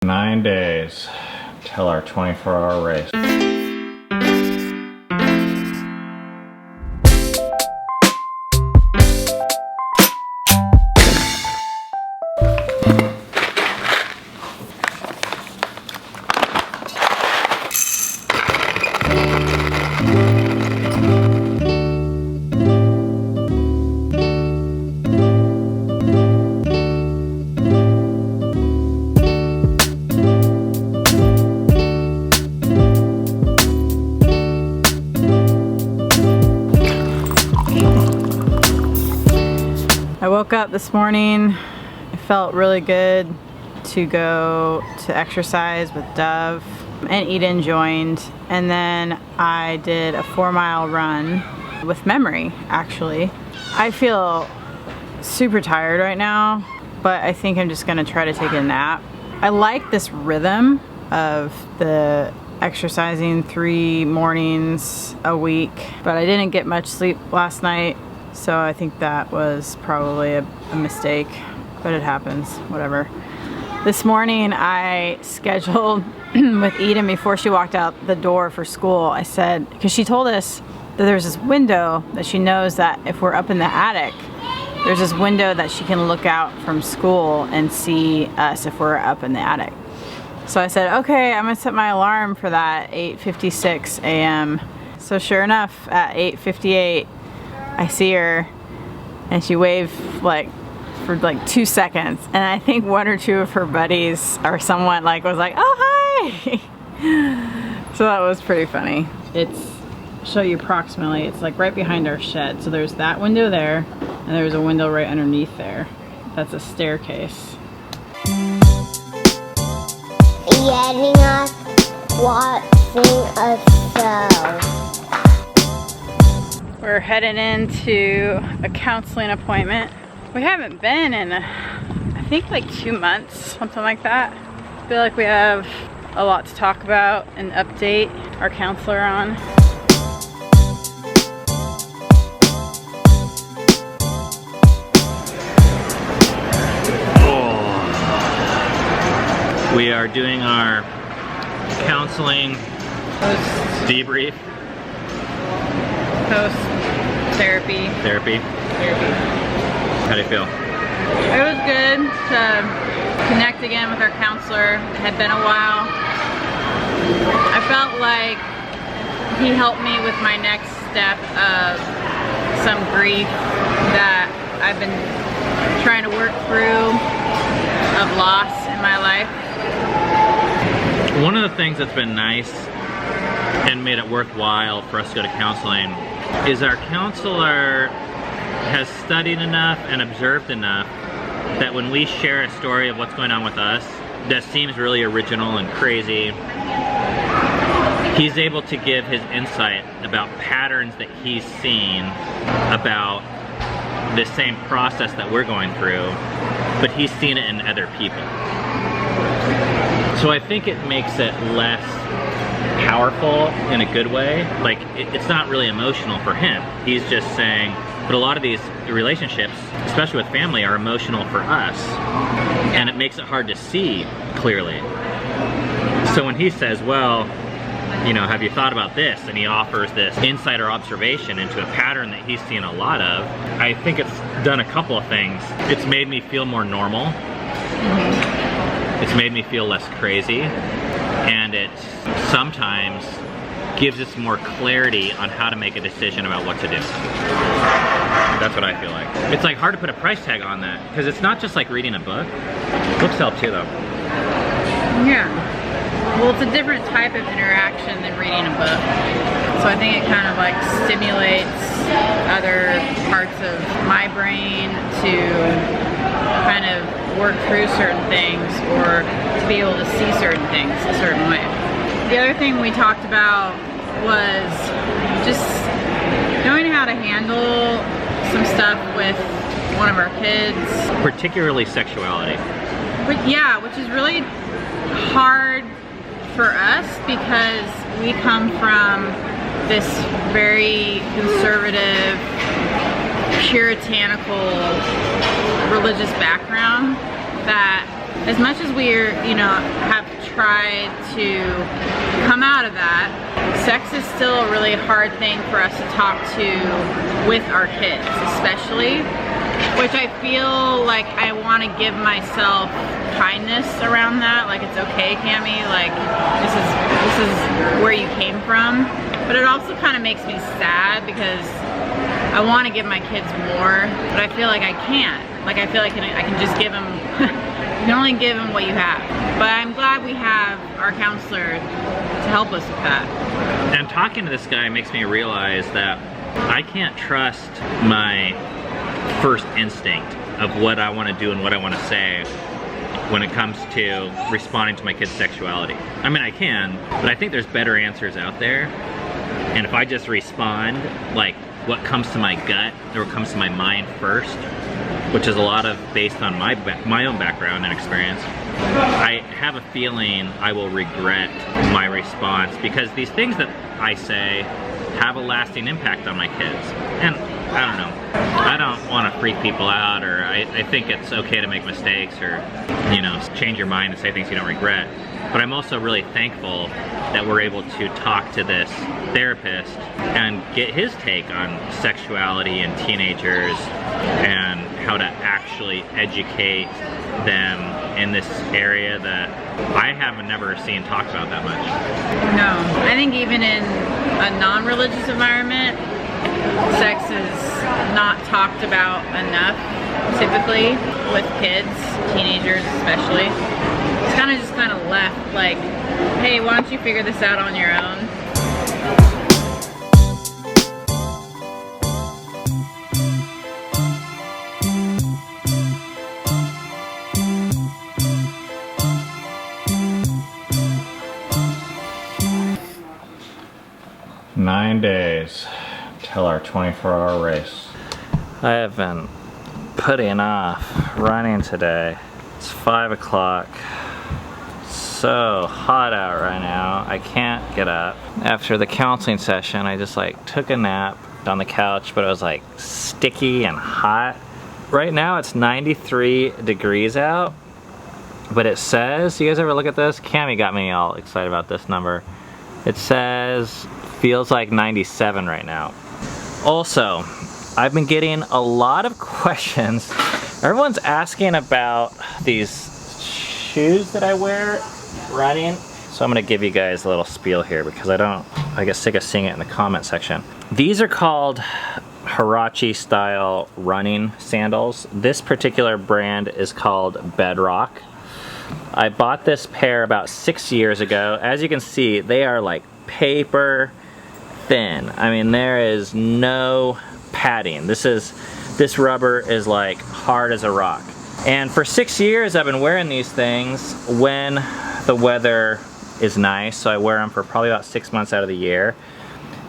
9 days till our 24-hour race. I woke up this morning, it felt really good to go to exercise with Dove, and Eden joined, and then I did a 4-mile run with Memory, actually. I feel super tired right now, but I think I'm just gonna try to take a nap. I like this rhythm of the exercising 3 mornings a week, but I didn't get much sleep last night. So I think that was probably a mistake, but it happens, whatever. This morning I scheduled with Eden before she walked out the door for school. I said, because she told us that there's this window that she knows that if we're up in the attic, there's this window that she can look out from school and see us if we're up in the attic. So I said, okay, I'm gonna set my alarm for that, 8:56 a.m. So sure enough, at 8:58, I see her and she waved for 2 seconds, and I think 1 or 2 of her buddies or someone was like, oh hi. So that was pretty funny. Show you approximately, it's right behind our shed. So there's that window there, and there's a window right underneath there. That's a staircase. Getting us watching a show. We're heading into a counseling appointment. We haven't been in, I think 2 months, something like that. I feel like we have a lot to talk about and update our counselor on. We are doing our counseling debrief. Post-therapy. Therapy. How do you feel? It was good to connect again with our counselor. It had been a while. I felt like he helped me with my next step of some grief that I've been trying to work through, of loss in my life. One of the things that's been nice and made it worthwhile for us to go to counseling is our counselor has studied enough and observed enough that when we share a story of what's going on with us that seems really original and crazy, he's able to give his insight about patterns that he's seen about the same process that we're going through, but he's seen it in other people. So I think it makes it less powerful in a good way. It's not really emotional for him. He's just saying, but a lot of these relationships, especially with family, are emotional for us. And it makes it hard to see clearly. So when he says, well, have you thought about this? And he offers this insight or observation into a pattern that he's seen a lot of. I think it's done a couple of things. It's made me feel more normal. It's made me feel less crazy. And it sometimes gives us more clarity on how to make a decision about what to do. That's what I feel like. It's hard to put a price tag on that, because it's not just like reading a book. Books help too though. Yeah. Well, it's a different type of interaction than reading a book. So I think it kind of stimulates other parts of my brain to kind of work through certain things, or to be able to see certain things a certain way. The other thing we talked about was just knowing how to handle some stuff with one of our kids. Particularly sexuality. But yeah, which is really hard for us because we come from this very conservative, puritanical religious background that as much as we're, you know, have tried to come out of that, sex is still a really hard thing for us to talk to with our kids, especially, which I feel like I want to give myself kindness around that. Like, it's okay, Cami, like this is where you came from. But it also kind of makes me sad because I want to give my kids more, but I feel like I can't. Like, I feel like I can just give them, you can only give them what you have. But I'm glad we have our counselor to help us with that. And talking to this guy makes me realize that I can't trust my first instinct of what I want to do and what I want to say when it comes to responding to my kid's sexuality. I mean, I can, but I think there's better answers out there. And if I just respond like what comes to my gut or what comes to my mind first, which is a lot of based on my own background and experience, I have a feeling I will regret my response, because these things that I say have a lasting impact on my kids. And I don't know, I don't want to freak people out, or I think it's okay to make mistakes, or, you know, change your mind and say things you don't regret. But I'm also really thankful that we're able to talk to this therapist and get his take on sexuality in teenagers and how to actually educate them in this area that I have never seen talked about that much. No, I think even in a non-religious environment, sex is not talked about enough, typically, with kids, teenagers especially. It's kind of left like, hey, why don't you figure this out on your own? Nine days till our 24-hour race. I have been putting off running today. It's 5 o'clock. So hot out right now. I can't get up. After the counseling session, I just like took a nap on the couch, but it was like sticky and hot. Right now it's 93 degrees out, but it says, you guys ever look at this? Cami got me all excited about this number. It says feels like 97 right now. Also, I've been getting a lot of questions. Everyone's asking about these shoes that I wear running. So I'm gonna give you guys a little spiel here because I get sick of seeing it in the comment section. These are called Huarache style running sandals. This particular brand is called Bedrock. I bought this pair about 6 years ago. As you can see, they are like paper thin. I mean, there is no padding. This rubber is like hard as a rock. And for 6 years I've been wearing these things when the weather is nice. So I wear them for probably about 6 months out of the year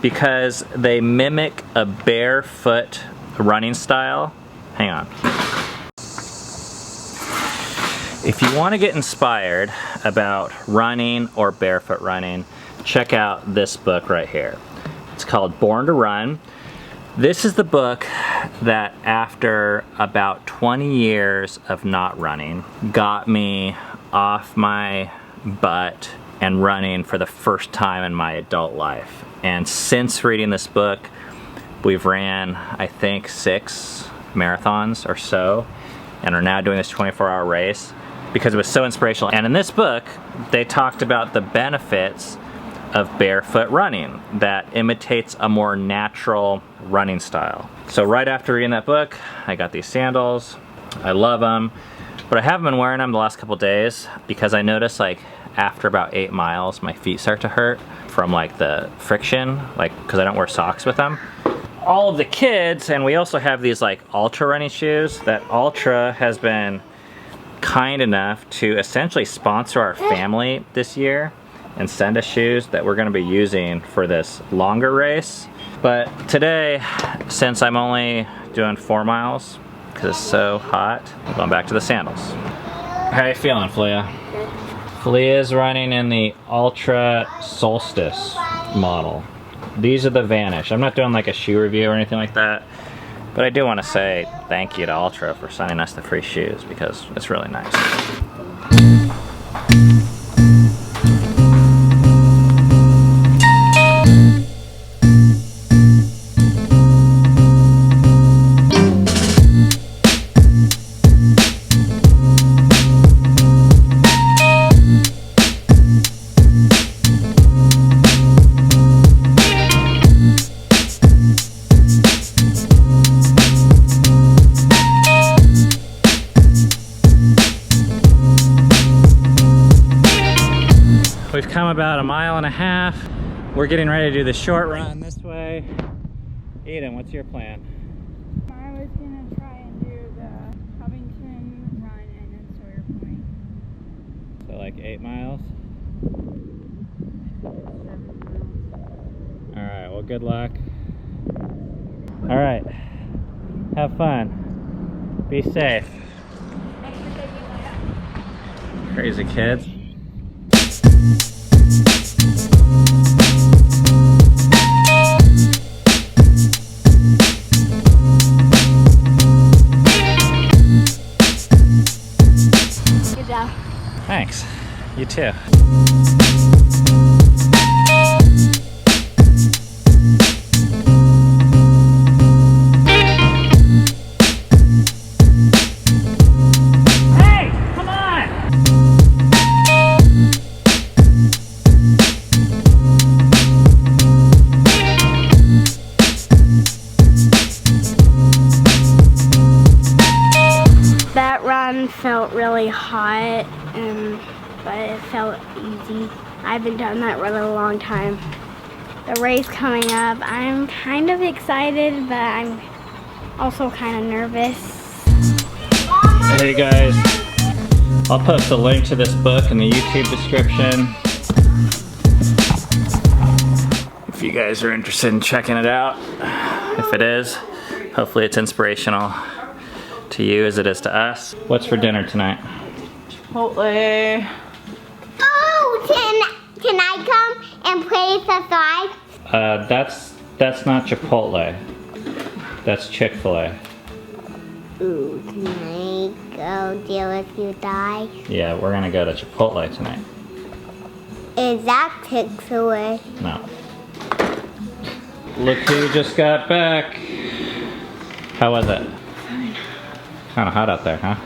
because they mimic a barefoot running style. Hang on. If you want to get inspired about running or barefoot running, check out this book right here. It's called Born to Run. This is the book that after about 20 years of not running, got me off my butt and running for the first time in my adult life. And since reading this book, we've ran, I think, 6 marathons or so, and are now doing this 24-hour race because it was so inspirational. And in this book, they talked about the benefits of barefoot running that imitates a more natural running style. So right after reading that book, I got these sandals. I love them, but I haven't been wearing them the last couple days because I noticed like after about 8 miles, my feet start to hurt from like the friction, like because I don't wear socks with them. All of the kids, and we also have these like Ultra running shoes that Ultra has been kind enough to essentially sponsor our family this year and send us shoes that we're gonna be using for this longer race. But today, since I'm only doing 4 miles, because it's so hot, I'm going back to the sandals. How you feeling, Filia? Filia is running in the Ultra Solstice model. These are the Vanish. I'm not doing like a shoe review or anything like that, but I do want to say thank you to Ultra for sending us the free shoes because it's really nice. We've come about 1.5 miles. We're getting ready to do the short run this way. Eden, what's your plan? I was gonna try and do the Covington run and then Sawyer Point. So like 8 miles? Alright, well good luck. Alright, have fun. Be safe. Crazy kids. Good job. Thanks. You too. Hey, come on! That run felt really hot, but it felt easy. I haven't done that run in a long time. The race coming up, I'm kind of excited, but I'm also kind of nervous. Hey guys, I'll post a link to this book in the YouTube description. If you guys are interested in checking it out. If it is, hopefully it's inspirational to you as it is to us. What's for dinner tonight? Chipotle. Oh, can I come and play the side? That's not Chipotle. That's Chick-fil-A. Ooh, can I go deal with you guys? Yeah, we're gonna go to Chipotle tonight. Is that Chick-fil-A? No. Look who just got back. How was it? Kind of hot out there, huh?